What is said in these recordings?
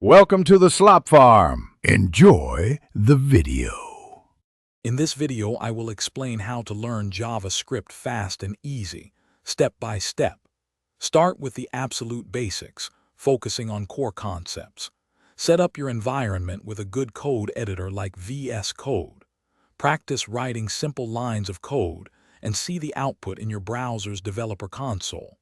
Welcome to the Slop Farm. Enjoy the video. In this video, I will explain how to learn JavaScript fast and easy, step by step. Start with the absolute basics, focusing on core concepts. Set up your environment with a good code editor like VS Code. Practice writing simple lines of code and see the output in your browser's developer console.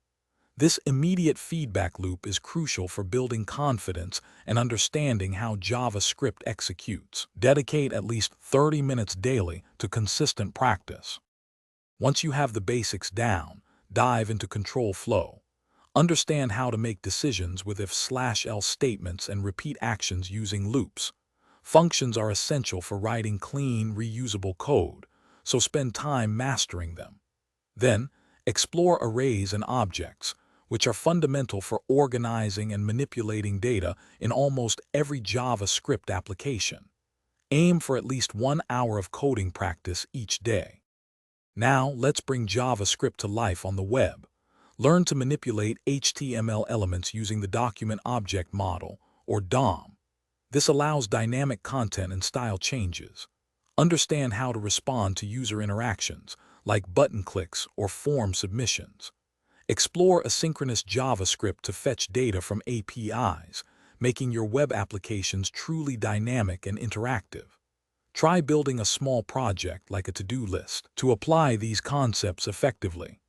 This immediate feedback loop is crucial for building confidence and understanding how JavaScript executes. Dedicate at least 30 minutes daily to consistent practice. Once you have the basics down, dive into control flow. Understand how to make decisions with if/else statements and repeat actions using loops. Functions are essential for writing clean, reusable code, so spend time mastering them. Then, explore arrays and objects, which are fundamental for organizing and manipulating data in almost every JavaScript application. Aim for at least 1 hour of coding practice each day. Now, let's bring JavaScript to life on the web. Learn to manipulate HTML elements using the Document Object Model, or DOM. This allows dynamic content and style changes. Understand how to respond to user interactions, like button clicks or form submissions. Explore asynchronous JavaScript to fetch data from APIs, making your web applications truly dynamic and interactive. Try building a small project like a to-do list to apply these concepts effectively.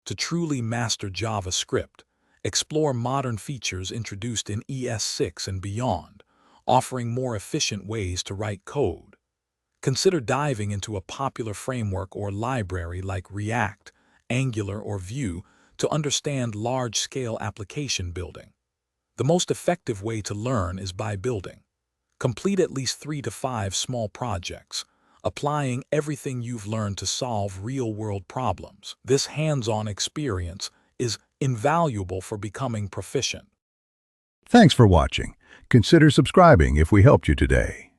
To truly master JavaScript, explore modern features introduced in ES6 and beyond, offering more efficient ways to write code. Consider diving into a popular framework or library like React, Angular, or Vue to understand large-scale application building. The most effective way to learn is by building. Complete at least 3 to 5 small projects, applying everything you've learned to solve real-world problems. This hands-on experience is invaluable for becoming proficient. Thanks for watching. Consider subscribing if we helped you today.